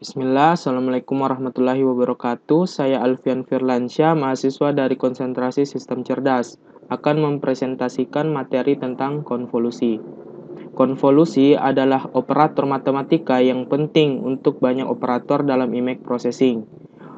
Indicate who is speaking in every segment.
Speaker 1: Bismillah, Assalamualaikum warahmatullahi wabarakatuh. Saya Alfian Firlansyah, mahasiswa dari Konsentrasi Sistem Cerdas, akan mempresentasikan materi tentang konvolusi. Konvolusi adalah operator matematika yang penting untuk banyak operator dalam image processing.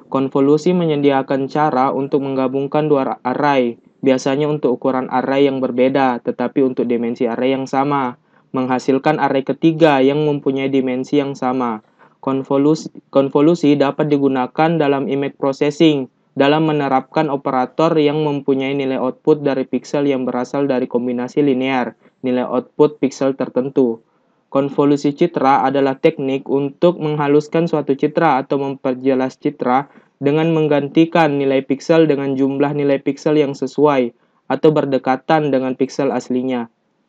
Speaker 1: Konvolusi menyediakan cara untuk menggabungkan dua array, biasanya untuk ukuran array yang berbeda, tetapi untuk dimensi array yang sama, menghasilkan array ketiga yang mempunyai dimensi yang sama. Konvolusi dapat digunakan dalam image processing dalam menerapkan operator yang mempunyai nilai output dari piksel yang berasal dari kombinasi linear, nilai output piksel tertentu. Konvolusi citra adalah teknik untuk menghaluskan suatu citra atau memperjelas citra dengan menggantikan nilai piksel dengan jumlah nilai piksel yang sesuai atau berdekatan dengan piksel aslinya.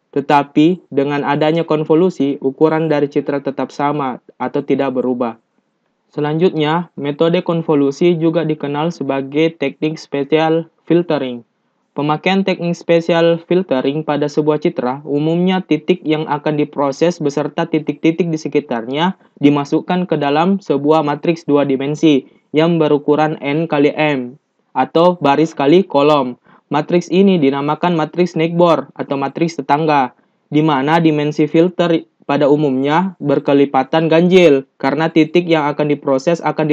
Speaker 1: Tetapi, dengan adanya konvolusi, ukuran dari citra tetap sama atau tidak berubah. Selanjutnya, metode konvolusi juga dikenal sebagai teknik spatial filtering. Pemakaian teknik spatial filtering pada sebuah citra, umumnya titik yang akan diproses beserta titik-titik di sekitarnya dimasukkan ke dalam sebuah matriks dua dimensi yang berukuran n kali m atau baris kali kolom. Matriks ini dinamakan matriks Neigbour atau matriks tetangga, di mana dimensi filter pada umumnya berkelipatan ganjil karena titik yang akan diproses akan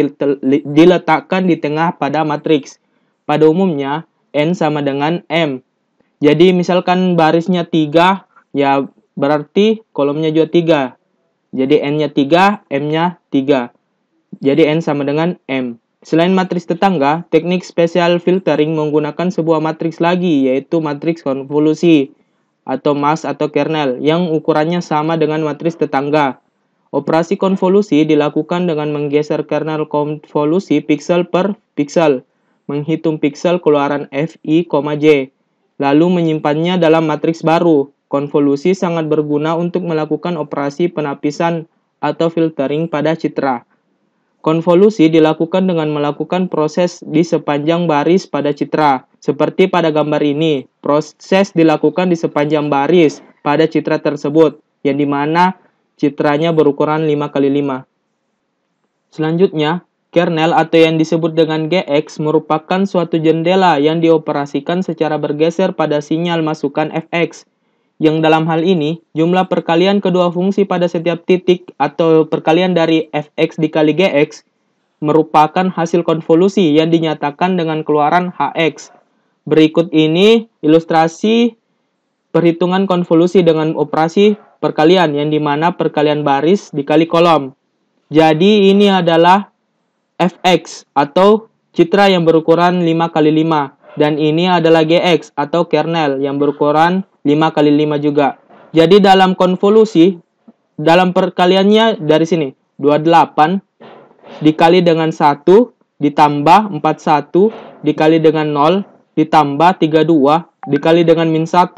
Speaker 1: diletakkan di tengah pada matriks. Pada umumnya, n sama dengan m. Jadi misalkan barisnya 3, ya berarti kolomnya juga 3. Jadi n-nya 3, m-nya 3. Jadi n sama dengan m. Selain matriks tetangga, teknik spatial filtering menggunakan sebuah matriks lagi, yaitu matriks konvolusi atau mask atau kernel yang ukurannya sama dengan matriks tetangga. Operasi konvolusi dilakukan dengan menggeser kernel konvolusi piksel per piksel, menghitung piksel keluaran f, i, j, lalu menyimpannya dalam matriks baru. Konvolusi sangat berguna untuk melakukan operasi penapisan atau filtering pada citra. Konvolusi dilakukan dengan melakukan proses di sepanjang baris pada citra. Seperti pada gambar ini, proses dilakukan di sepanjang baris pada citra tersebut, yang dimana citranya berukuran 5x5. Selanjutnya, kernel atau yang disebut dengan GX merupakan suatu jendela yang dioperasikan secara bergeser pada sinyal masukan Fx, yang dalam hal ini, jumlah perkalian kedua fungsi pada setiap titik atau perkalian dari Fx dikali Gx merupakan hasil konvolusi yang dinyatakan dengan keluaran Hx. Berikut ini ilustrasi perhitungan konvolusi dengan operasi perkalian, yang dimana perkalian baris dikali kolom. Jadi ini adalah Fx atau citra yang berukuran 5x5. Dan ini adalah Gx atau kernel yang berukuran 5x5 juga. Jadi dalam konvolusi, dalam perkaliannya dari sini, 28 dikali dengan 1 ditambah 41 dikali dengan 0 ditambah 32 dikali dengan min 1,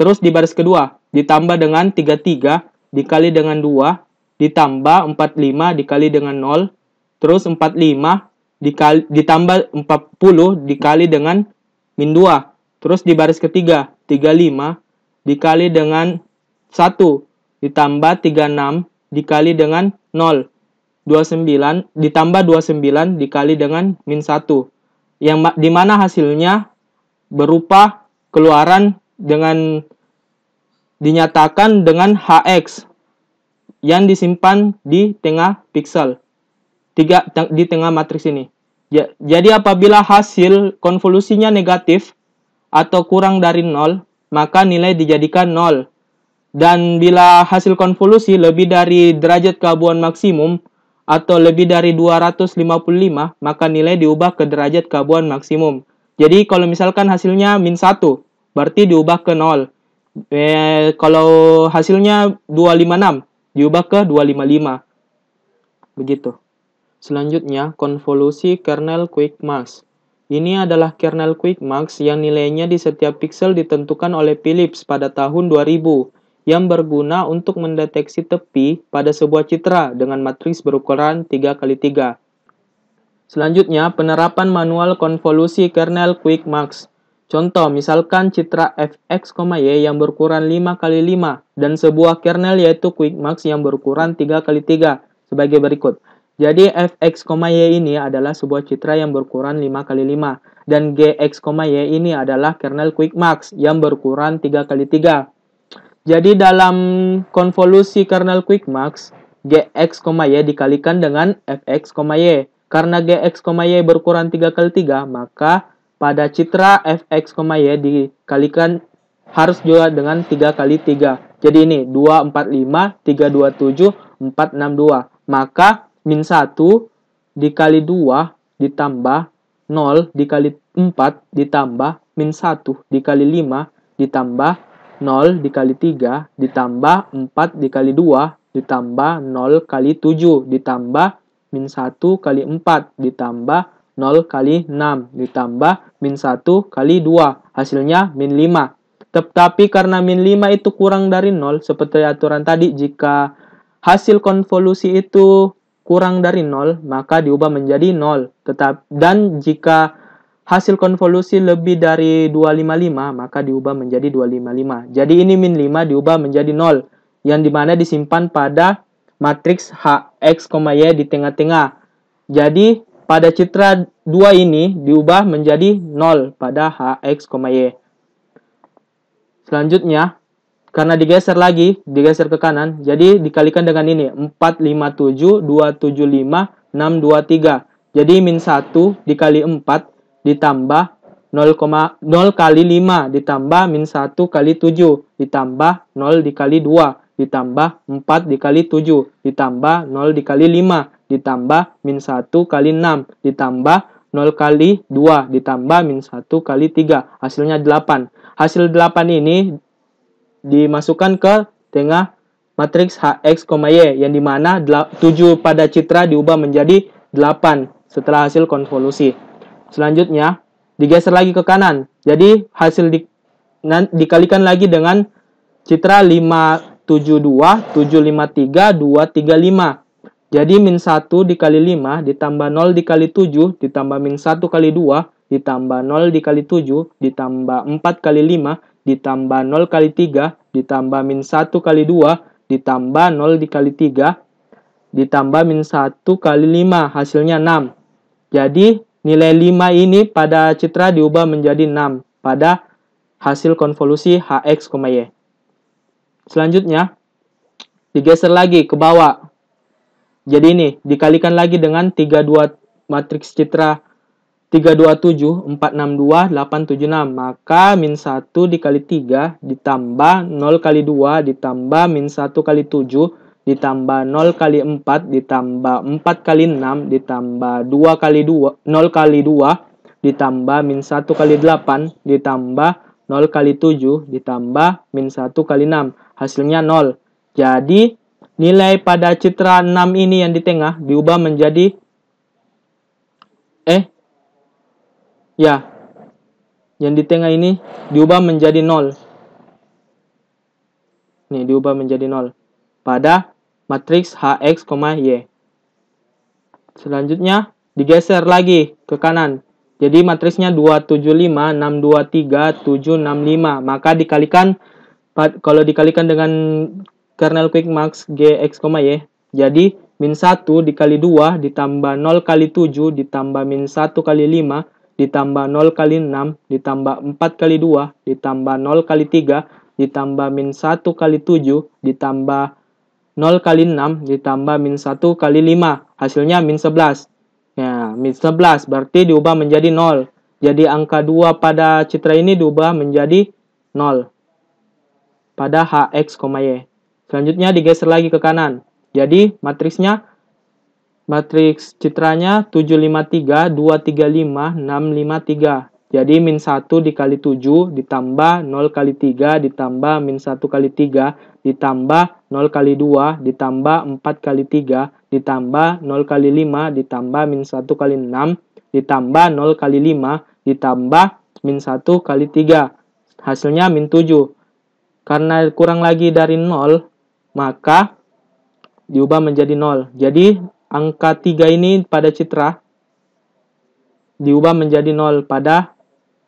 Speaker 1: terus di baris kedua ditambah dengan 33 dikali dengan 2 ditambah 45 dikali dengan 0, terus 45 ditambah 40 dikali dengan min 2. Terus di baris ketiga, 35 dikali dengan 1 ditambah 36 dikali dengan 0. 29 ditambah 29 dikali dengan min 1. Yang dimana hasilnya berupa keluaran dengan dinyatakan dengan Hx yang disimpan di tengah piksel. Di tengah matriks ini. Jadi apabila hasil konvolusinya negatif atau kurang dari 0, maka nilai dijadikan 0. Dan bila hasil konvolusi lebih dari derajat keabuan maksimum atau lebih dari 255, maka nilai diubah ke derajat keabuan maksimum. Jadi kalau misalkan hasilnya min 1, berarti diubah ke 0. Kalau hasilnya 256, diubah ke 255. Begitu. Selanjutnya, konvolusi kernel QuickMask. Ini adalah kernel QuickMask yang nilainya di setiap piksel ditentukan oleh Philips pada tahun 2000, yang berguna untuk mendeteksi tepi pada sebuah citra dengan matriks berukuran 3x3. Selanjutnya, penerapan manual konvolusi kernel QuickMask. Contoh, misalkan citra Fx, Y yang berukuran 5x5 dan sebuah kernel yaitu QuickMask yang berukuran 3x3 sebagai berikut. Jadi fx, y ini adalah sebuah citra yang berukuran 5 kali 5. Dan gx, y ini adalah kernel Quick Max yang berukuran 3 kali 3. Jadi dalam konvolusi kernel Quick Max, gx, y dikalikan dengan fx, y. Karena gx, y berukuran 3 kali 3, maka pada citra fx, y dikalikan harus juga dengan 3 kali 3. Jadi ini 245, 327, 462. Maka min 1 dikali 2 ditambah 0 dikali 4 ditambah min 1 dikali 5 ditambah 0 dikali 3 ditambah 4 dikali 2 ditambah 0 kali 7 ditambah min 1 kali 4 ditambah 0 kali 6 ditambah min 1 kali 2. Hasilnya min 5. Tetapi karena min 5 itu kurang dari 0, seperti aturan tadi, jika hasil konvolusi itu kurang dari 0, maka diubah menjadi 0. Dan jika hasil konvolusi lebih dari 255, maka diubah menjadi 255. Jadi ini min 5 diubah menjadi 0, yang dimana disimpan pada matriks Hx, Y di tengah-tengah. Jadi pada citra 2 ini diubah menjadi 0 pada Hx, Y. Selanjutnya, karena digeser lagi, digeser ke kanan, jadi dikalikan dengan ini, 457, 275, 623. Jadi min 1 dikali 4 ditambah 0 kali 5 ditambah min 1 kali 7 ditambah 0 dikali 2 ditambah 4 dikali 7 ditambah 0 dikali 5 ditambah min 1 kali 6 ditambah 0 kali 2 ditambah min 1 kali 3. Hasilnya 8. Hasil 8 ini dimasukkan ke tengah matriks Hx, Y, yang dimana 7 pada citra diubah menjadi 8 setelah hasil konvolusi. Selanjutnya, digeser lagi ke kanan. Jadi, hasil dikalikan lagi dengan citra 572, 753, 235. Jadi, min 1 dikali 5 ditambah 0 dikali 7 ditambah min 1 kali 2 ditambah 0 dikali 7 ditambah 4 kali 5 ditambah 0 kali 3 ditambah min 1 kali 2 ditambah 0 dikali 3 ditambah min 1 kali 5, hasilnya 6. Jadi nilai 5 ini pada citra diubah menjadi 6 pada hasil konvolusi Hx, Y. Selanjutnya digeser lagi ke bawah. Jadi ini dikalikan lagi dengan 32 matriks citra 327, 462, 876. Maka min 1 dikali 3 ditambah 0 kali 2 ditambah min 1 kali 7 ditambah 0 kali 4 ditambah 4 kali 6 ditambah 2 kali 2, 0 kali 2 ditambah min 1 kali 8 ditambah 0 kali 7 ditambah min 1 kali 6. Hasilnya 0. Jadi nilai pada citra 6 ini yang di tengah diubah menjadi yang di tengah ini diubah menjadi 0. Nih, diubah menjadi 0 pada matriks Hx, Y. Selanjutnya digeser lagi ke kanan. Jadi matriksnya 275, 623, 765. Maka dikalikan, kalau dikalikan dengan kernel Quick Max Gx, Y, jadi min 1 dikali 2 ditambah 0 kali 7 ditambah min 1 kali 5 ditambah 0 kali 6 ditambah 4 kali 2 ditambah 0 kali 3 ditambah min 1 kali 7 ditambah 0 kali 6 ditambah min 1 kali 5. Hasilnya min 11. Ya, min 11 berarti diubah menjadi 0. Jadi angka 2 pada citra ini diubah menjadi 0 pada Hx, Y. Selanjutnya digeser lagi ke kanan. Jadi matriks citranya 753, 235, 653. Jadi min 1 dikali 7 ditambah 0 kali 3 ditambah min 1 kali 3 ditambah 0 kali 2 ditambah 4 kali 3 ditambah 0 kali 5 ditambah min 1 kali 6 ditambah 0 kali 5 ditambah min 1 kali 3. Hasilnya min 7. Karena kurang lagi dari 0, maka diubah menjadi 0. Jadi angka 3 ini pada citra diubah menjadi 0 pada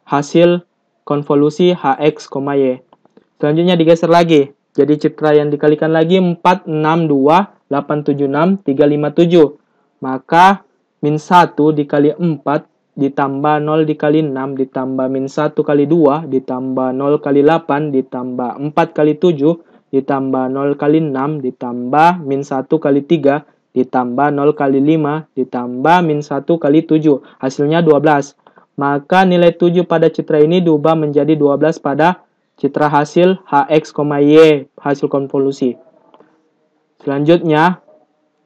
Speaker 1: hasil konvolusi Hx, Y. Selanjutnya digeser lagi. Jadi citra yang dikalikan lagi 462, 876, 357. maka min 1 dikali 4 ditambah 0 dikali 6 ditambah min 1 kali 2 ditambah 0 kali 8 ditambah 4 kali 7 ditambah 0 kali 6 ditambah min 1 kali 3 ditambah 0 kali 5 ditambah min 1 kali 7. Hasilnya 12. Maka nilai 7 pada citra ini diubah menjadi 12 pada citra hasil Hx, Y, hasil konvolusi. Selanjutnya,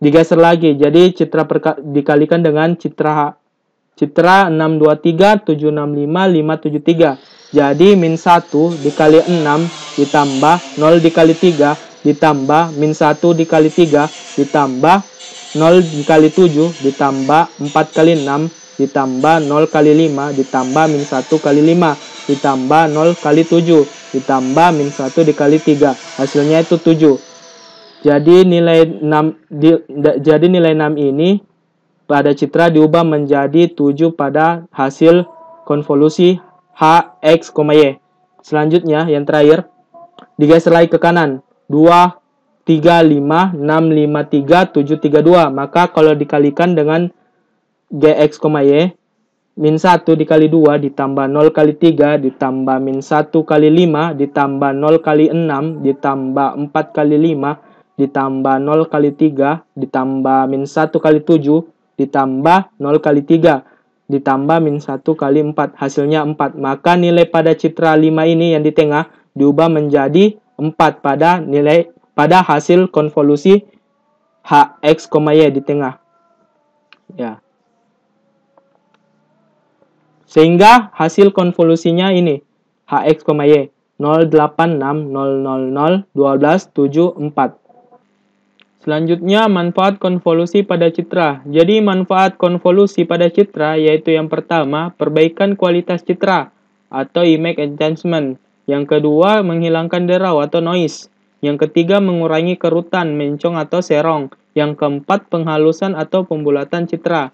Speaker 1: digeser lagi. Jadi citra dikalikan dengan citra 623, 765, 573. Jadi min 1 dikali 6 ditambah 0 dikali 3 ditambah min 1 dikali 3 ditambah 0 dikali 7 ditambah 4 kali 6 ditambah 0 kali 5 ditambah min 1 kali 5 ditambah 0 kali 7 ditambah min 1 dikali 3. Hasilnya itu 7. Jadi nilai 6 ini pada citra diubah menjadi 7 pada hasil konvolusi Hx, Y. Selanjutnya yang terakhir digeser lagi ke kanan. 2, 3, 5, 6, 5, 3, 7, 3, 2. Maka kalau dikalikan dengan Gx, Y, min 1 dikali 2 ditambah 0 kali 3 ditambah min 1 kali 5 ditambah 0 kali 6 ditambah 4 kali 5 ditambah 0 kali 3 ditambah min 1 kali 7 ditambah 0 kali 3 ditambah min 1 kali 4. Hasilnya 4. Maka nilai pada citra 5 ini yang di tengah diubah menjadi 4 pada hasil konvolusi Hx, Y di tengah. Ya. Sehingga hasil konvolusinya ini Hx, Y 08600001274. Selanjutnya manfaat konvolusi pada citra. Jadi manfaat konvolusi pada citra yaitu yang pertama perbaikan kualitas citra atau image enhancement. Yang kedua menghilangkan derau atau noise. Yang ketiga mengurangi kerutan, mencong atau serong. Yang keempat penghalusan atau pembulatan citra.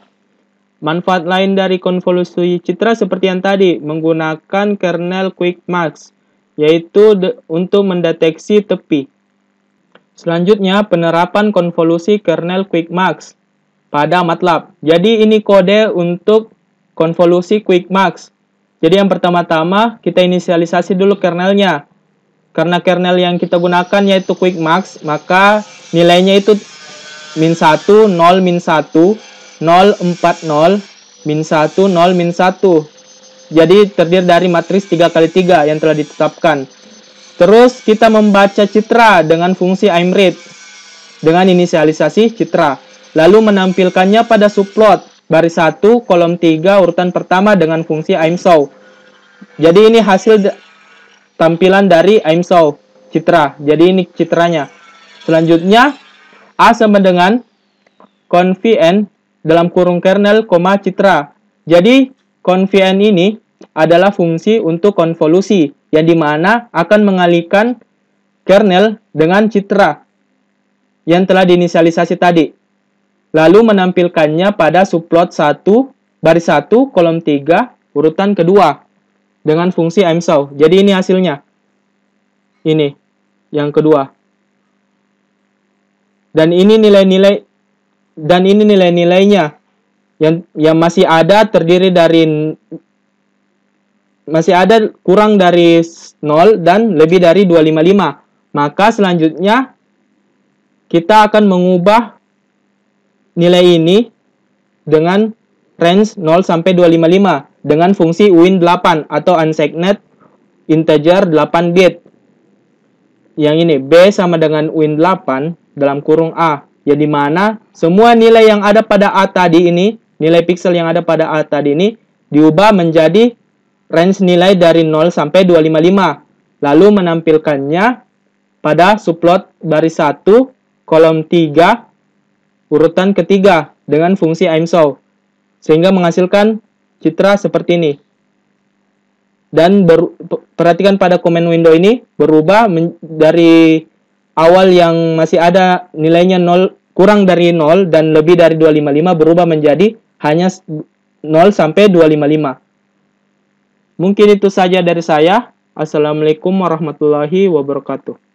Speaker 1: Manfaat lain dari konvolusi citra seperti yang tadi, menggunakan kernel quick mask, yaitu untuk mendeteksi tepi. Selanjutnya, penerapan konvolusi kernel quick mask pada MATLAB. Jadi ini kode untuk konvolusi quick mask. Jadi yang pertama-tama kita inisialisasi dulu kernelnya. Karena kernel yang kita gunakan yaitu quick mask, maka nilainya itu min 1, 0, min 1, 0, 4, 0, min 1, 0, min 1. Jadi terdiri dari matriks 3x3 yang telah ditetapkan. Terus kita membaca citra dengan fungsi imread dengan inisialisasi citra. Lalu menampilkannya pada subplot baris 1 kolom 3 urutan pertama dengan fungsi imshow. Jadi ini hasil tampilan dari imshow citra. Jadi ini citranya. Selanjutnya A sama dengan convn dalam kurung kernel, citra. Jadi convn ini adalah fungsi untuk konvolusi yang dimana akan mengalihkan kernel dengan citra yang telah diinisialisasi tadi. Lalu menampilkannya pada subplot 1 baris 1 kolom 3 urutan kedua dengan fungsi imshow. Jadi ini hasilnya. Ini yang kedua. Dan ini nilai-nilainya yang masih ada terdiri dari kurang dari 0 dan lebih dari 255. Maka selanjutnya kita akan mengubah nilai ini dengan range 0 sampai 255 dengan fungsi win8 atau unsigned integer 8 bit. Yang ini B sama dengan win8 dalam kurung A. Ya di mana semua nilai yang ada pada A tadi ini, nilai pixel yang ada pada A tadi ini diubah menjadi range nilai dari 0 sampai 255. Lalu menampilkannya pada subplot baris 1 kolom 3 urutan ketiga dengan fungsi imshow. Sehingga menghasilkan citra seperti ini. Dan perhatikan pada komen window ini berubah dari awal yang masih ada nilainya 0, kurang dari 0 dan lebih dari 255 berubah menjadi hanya 0 sampai 255. Mungkin itu saja dari saya. Assalamualaikum warahmatullahi wabarakatuh.